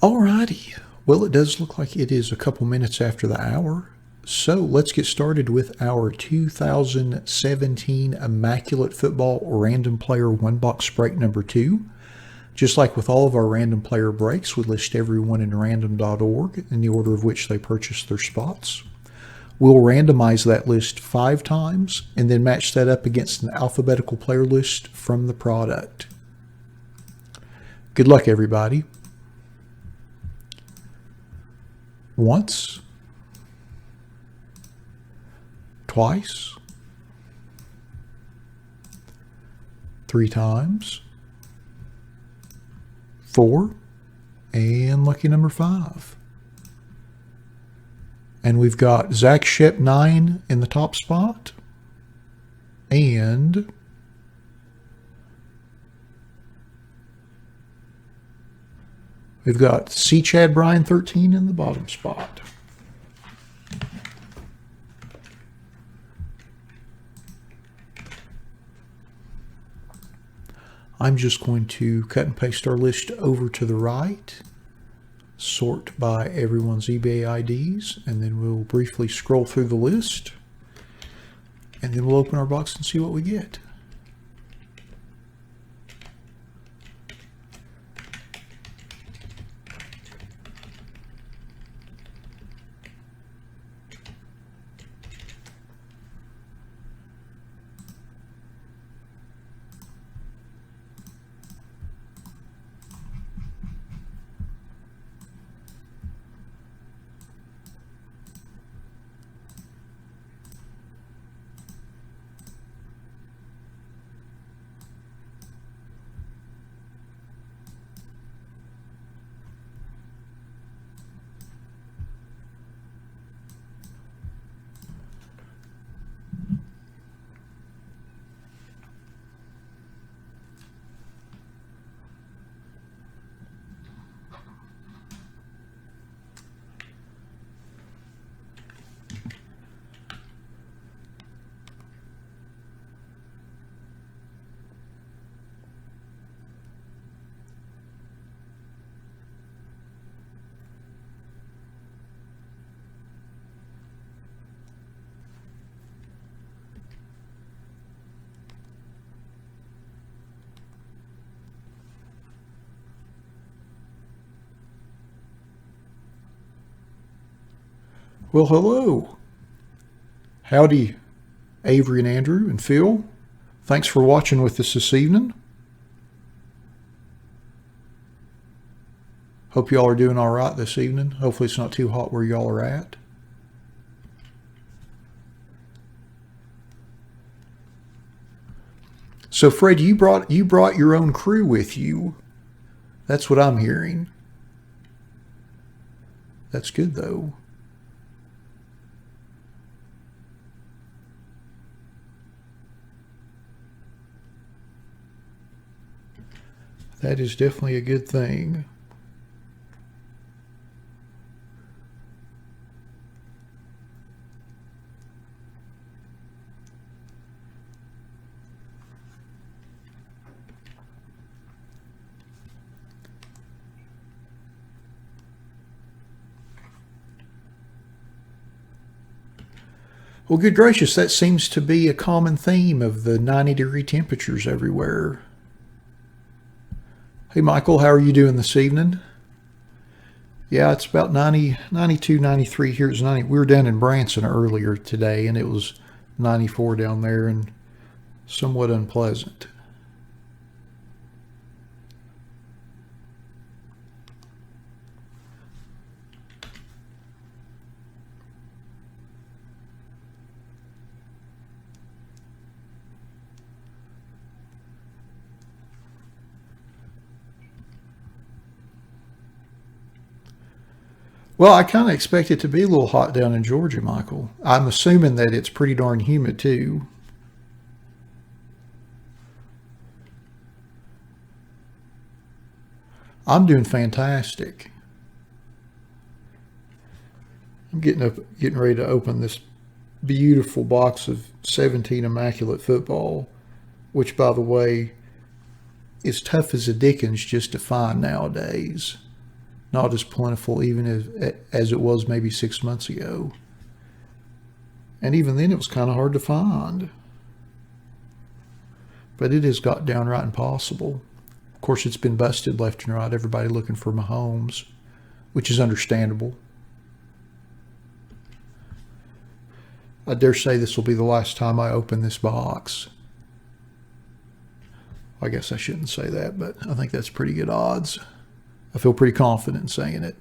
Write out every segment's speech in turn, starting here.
Alrighty. Well, it does look like it is a couple minutes after the hour. So let's get started with our 2017 Immaculate Football Random Player One Box Break number 2. Just like with all of our random player breaks, we list everyone in random.org in the order of which they purchased their spots. We'll randomize that list 5 times and then match that up against an alphabetical player list from the product. Good luck, everybody. Once, twice, 3 times, 4, and lucky number 5. And we've got Zach Shep 9 in the top spot, and we've got C. Chad Bryan 13 in the bottom spot. I'm just going to cut and paste our list over to the right, sort by everyone's eBay IDs, and then we'll briefly scroll through the list, and then we'll open our box and see what we get. Well, hello. Howdy, Avery and Andrew and Phil. Thanks for watching with us this evening. Hope y'all are doing all right this evening. Hopefully it's not too hot where y'all are at. So Fred, you brought your own crew with you. That's what I'm hearing. That's good though. That is definitely a good thing. Well, good gracious, that seems to be a common theme of the 90-degree temperatures everywhere. Hey, Michael, how are you doing this evening? Yeah, it's about 90, 92, 93 here. It's 90. We were down in Branson earlier today, and it was 94 down there and somewhat unpleasant. Well, I kind of expect it to be a little hot down in Georgia, Michael. I'm assuming that it's pretty darn humid too. I'm doing fantastic. I'm getting ready to open this beautiful box of 17 Immaculate Football, which, by the way, is tough as a dickens just to find nowadays. not as plentiful even as it was maybe 6 months ago. And even then it was kind of hard to find. But it has got downright impossible. Of course, it's been busted left and right. Everybody looking for Mahomes, which is understandable. I dare say this will be the last time I open this box. I guess I shouldn't say that, but I think that's pretty good odds. I feel pretty confident in saying it.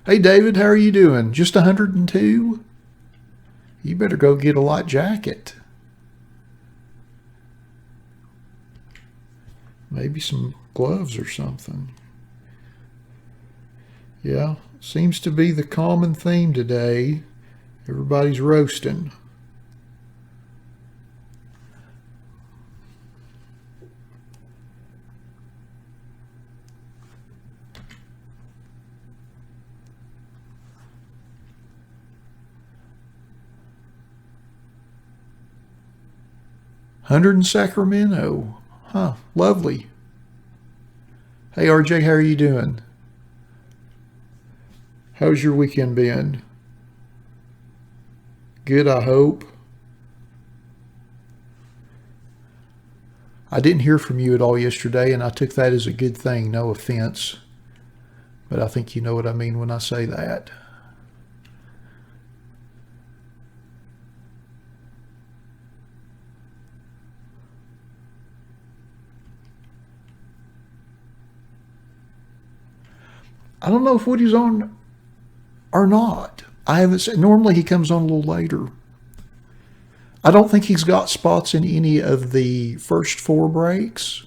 Hey, David, how are you doing? Just 102? You better go get a light jacket. Maybe some gloves or something. Yeah, seems to be the common theme today. Everybody's roasting. $100 in Sacramento. Huh, lovely. Hey, RJ, how are you doing? How's your weekend been? Good, I hope. I didn't hear from you at all yesterday, and I took that as a good thing. No offense. But I think you know what I mean when I say that. I don't know if Woody's on or not. I haven't said. Normally he comes on a little later. I don't think he's got spots in any of the first 4 breaks,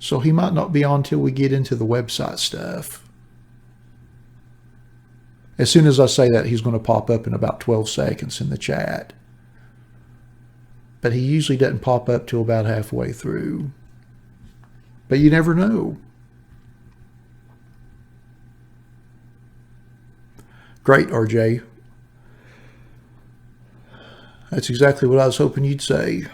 so he might not be on till we get into the website stuff. As soon as I say that, he's going to pop up in about 12 seconds in the chat. But he usually doesn't pop up till about halfway through. But you never know. Great, RJ. That's exactly what I was hoping you'd say.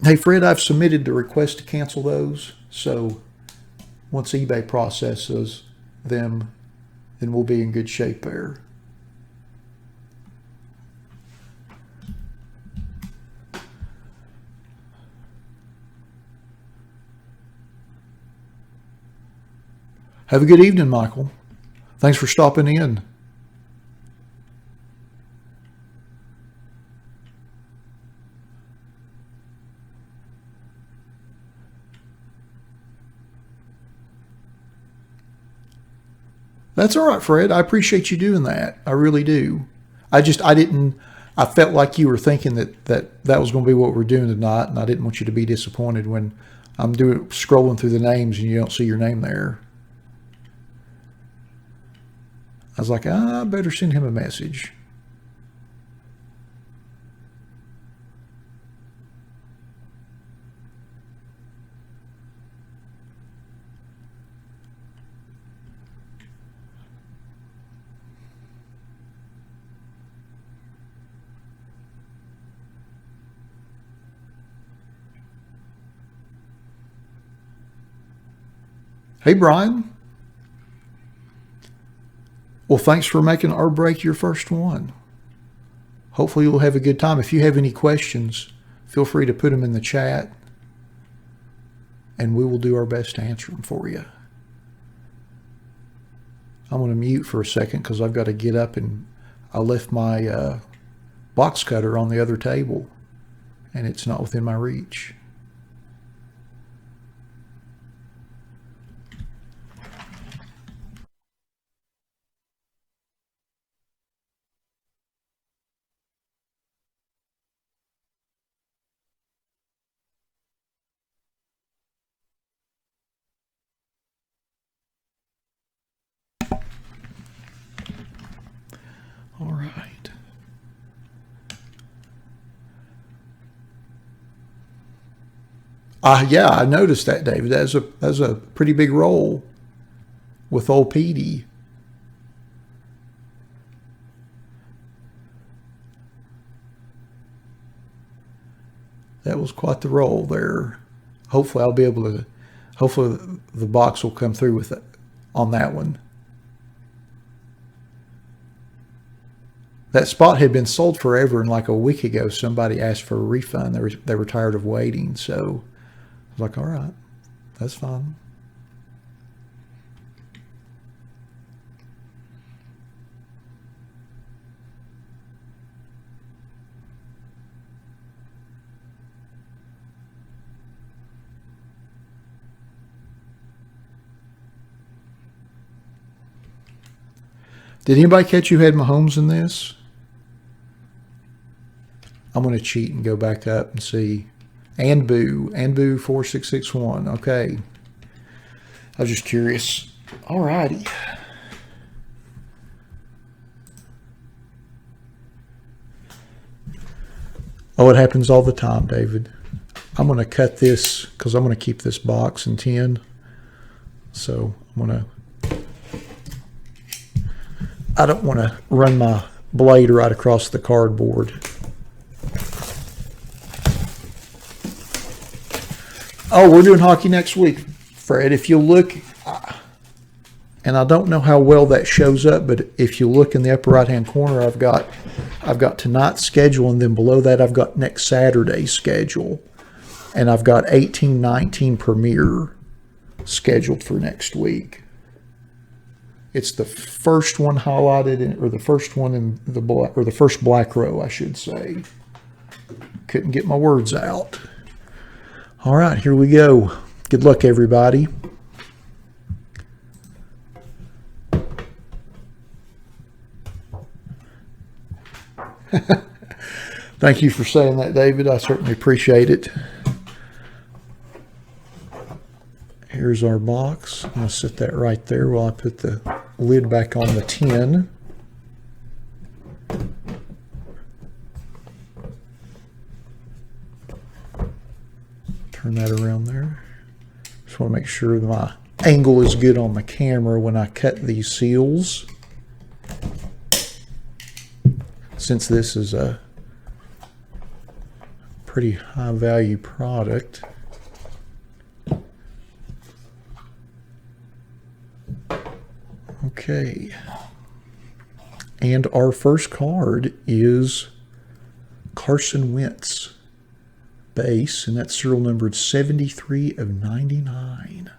Hey, Fred, I've submitted the request to cancel those. So once eBay processes them, then we'll be in good shape there. Have a good evening, Michael. Thanks for stopping in. That's all right, Fred. I appreciate you doing that. I really do. I felt like you were thinking that was going to be what we're doing tonight, and I didn't want you to be disappointed when I'm scrolling through the names and you don't see your name there. I was like, I better send him a message. Hey, Brian. Well, thanks for making our break your first one. Hopefully you'll have a good time. If you have any questions, feel free to put them in the chat, and we will do our best to answer them for you. I'm going to mute for a second because I've got to get up, and I left my box cutter on the other table, and it's not within my reach. All right. Yeah, I noticed that, David. That's a pretty big roll with old Petey. That was quite the roll there. Hopefully I'll be able to, hopefully the box will come through with it on that one. That spot had been sold forever, and like a week ago somebody asked for a refund. They were tired of waiting, so I was like, all right, that's fine. Did anybody catch you had Mahomes in this? I'm going to cheat and go back up and see. Anbu 4661. Okay. I was just curious. All righty. Oh, it happens all the time, David. I'm going to cut this because I'm going to keep this box in 10. So I'm going to, I don't want to run my blade right across the cardboard. Oh, we're doing hockey next week, Fred. If you look, and I don't know how well that shows up, but if you look in the upper right-hand corner, I've got tonight's schedule, and then below that I've got next Saturday's schedule, and I've got 18-19 Premier scheduled for next week. It's the first one highlighted, or the first one in the black, or the first black row, I should say. Couldn't get my words out. All right, here we go. Good luck, everybody. Thank you for saying that, David. I certainly appreciate it. Here's our box. I'm going to set that right there while I put the lid back on the tin. Turn that around there. Just want to make sure that my angle is good on the camera when I cut these seals. Since this is a pretty high value product. Okay. And our first card is Carson Wentz base, and that's serial numbered 73 of 99.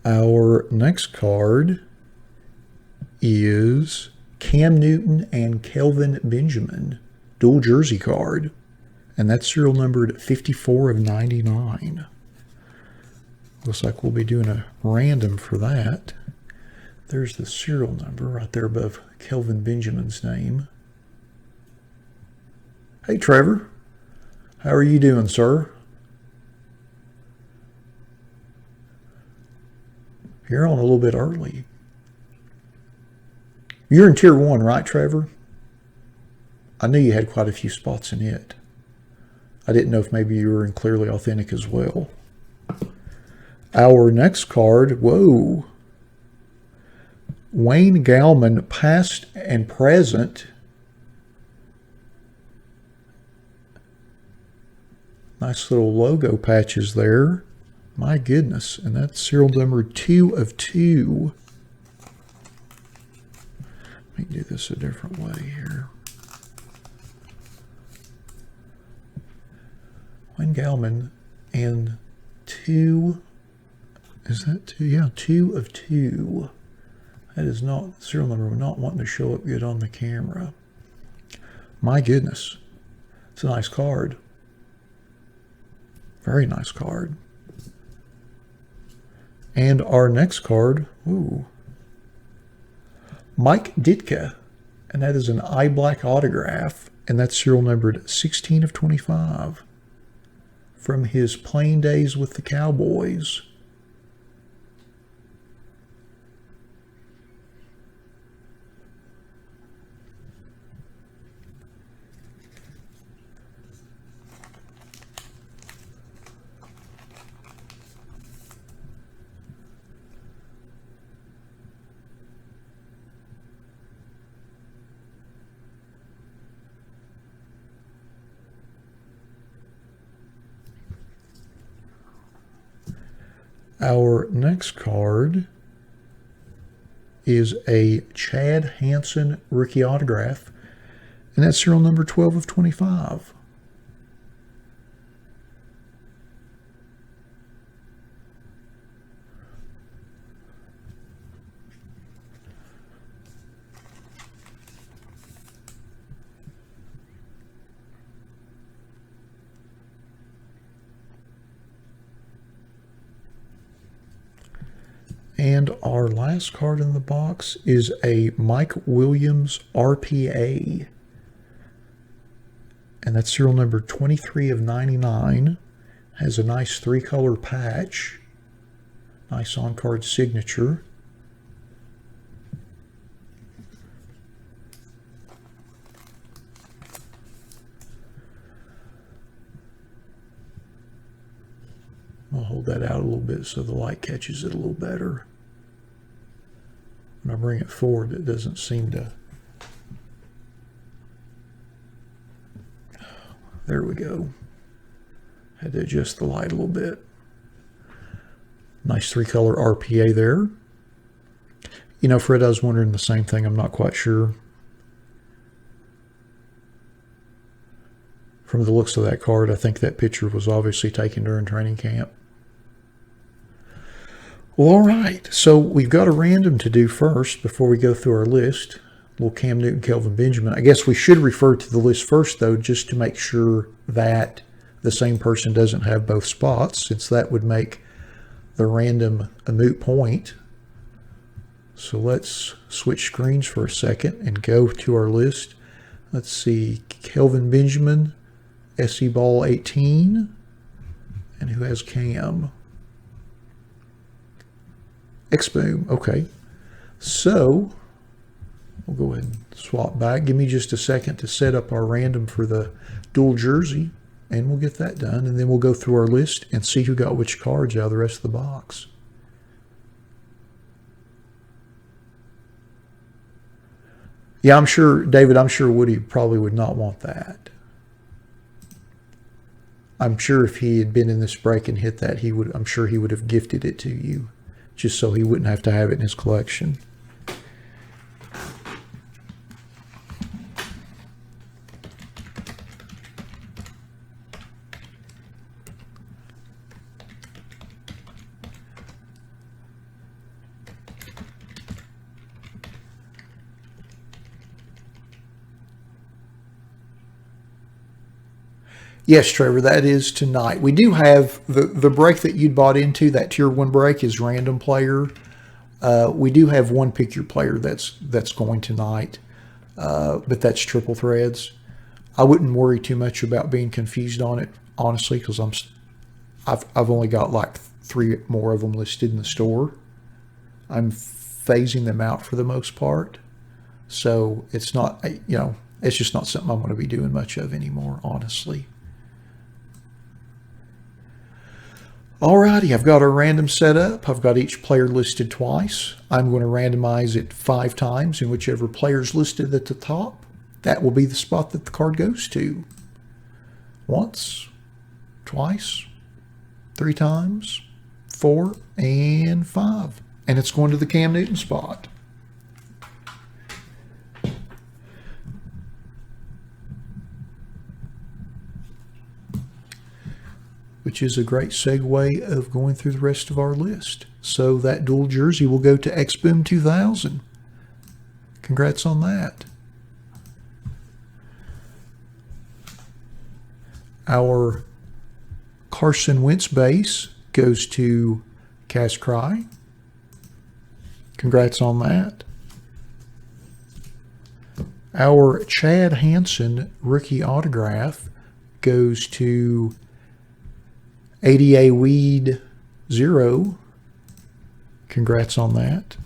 Our next card is Cam Newton and Kelvin Benjamin dual jersey card, and that's serial numbered 54 of 99. Looks like we'll be doing a random for that. There's the serial number right there above Kelvin Benjamin's name. Hey, Trevor. How are you doing, sir? You're on a little bit early. You're in Tier 1, right, Trevor? I knew you had quite a few spots in it. I didn't know if maybe you were in Clearly Authentic as well. Our next card, whoa. Wayne Gallman, past and present. Nice little logo patches there. My goodness. And that's serial number 2 of 2. Let me do this a different way here. Wayne Gallman and 2, is that 2? Yeah, 2 of 2. That is not, serial number not wanting to show up good on the camera. My goodness. It's a nice card. Very nice card. And our next card, ooh. Mike Ditka, and that is an eye black autograph, and that's serial numbered 16 of 25 from his playing days with the Cowboys. Our next card is a Chad Hansen rookie autograph, and that's serial number 12 of 25. And our last card in the box is a Mike Williams RPA. And that's serial number 23 of 99. Has a nice 3-color patch. Nice on-card signature. I'll hold that out a little bit so the light catches it a little better. When I bring it forward, it doesn't seem to. There we go. Had to adjust the light a little bit. Nice 3-color RPA there. You know, Fred, I was wondering the same thing. I'm not quite sure. From the looks of that card, I think that picture was obviously taken during training camp. Well, all right. So we've got a random to do first before we go through our list. Little Cam Newton, Kelvin Benjamin. I guess we should refer to the list first, though, just to make sure that the same person doesn't have both spots, since that would make the random a moot point. So let's switch screens for a second and go to our list. Let's see. Kelvin Benjamin, SC Ball 18. And who has Cam? X-Boom. Okay. So we'll go ahead and swap back. Give me just a second to set up our random for the dual jersey, and we'll get that done. And then we'll go through our list and see who got which cards out of the rest of the box. Yeah, I'm sure, David, I'm sure Woody probably would not want that. I'm sure if he had been in this break and hit that, I'm sure he would have gifted it to you, just so he wouldn't have to have it in his collection. Yes, Trevor, that is tonight. We do have the break that you'd bought into, that Tier 1 break is random player. We do have one pick your player that's going tonight, but that's triple threads. I wouldn't worry too much about being confused on it, honestly, because I've only got like 3 more of them listed in the store. I'm phasing them out for the most part, so it's not, it's just not something I'm going to be doing much of anymore, honestly. Alrighty, I've got our random set up. I've got each player listed twice. I'm going to randomize it 5 times, and whichever player is listed at the top, that will be the spot that the card goes to. Once, twice, 3 times, 4, and 5. And it's going to the Cam Newton spot. Which is a great segue of going through the rest of our list. So that dual jersey will go to X-Boom 2000. Congrats on that. Our Carson Wentz base goes to Cass Cry. Congrats on that. Our Chad Hansen rookie autograph goes to ADA Weed 0. Congrats on that.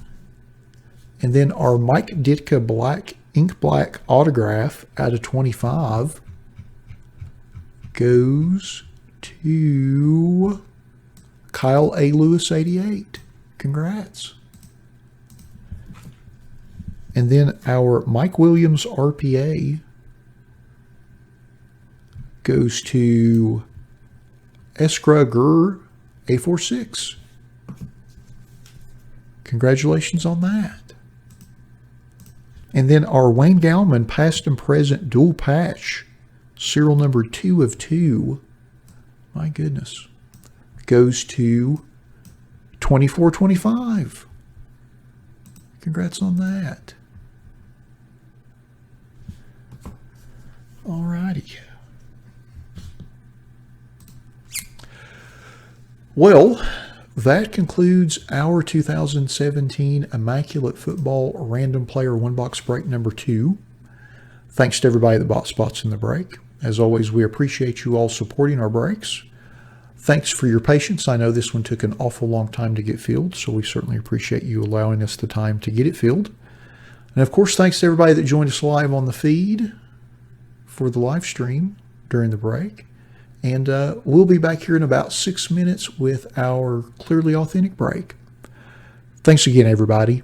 And then our Mike Ditka Black Ink Black autograph out of 25 goes to Kyle A. Lewis 88. Congrats. And then our Mike Williams RPA goes to Eskrager A46. Congratulations on that. And then our Wayne Gallman past and present dual patch, serial number 2 of 2. My goodness. Goes to 2425. Congrats on that. All righty. Well, that concludes our 2017 Immaculate Football Random Player One Box Break number 2. Thanks to everybody that bought spots in the break. As always, we appreciate you all supporting our breaks. Thanks for your patience. I know this one took an awful long time to get filled, so we certainly appreciate you allowing us the time to get it filled. And of course, thanks to everybody that joined us live on the feed for the live stream during the break. And we'll be back here in about 6 minutes with our Clearly Authentic break. Thanks again, everybody.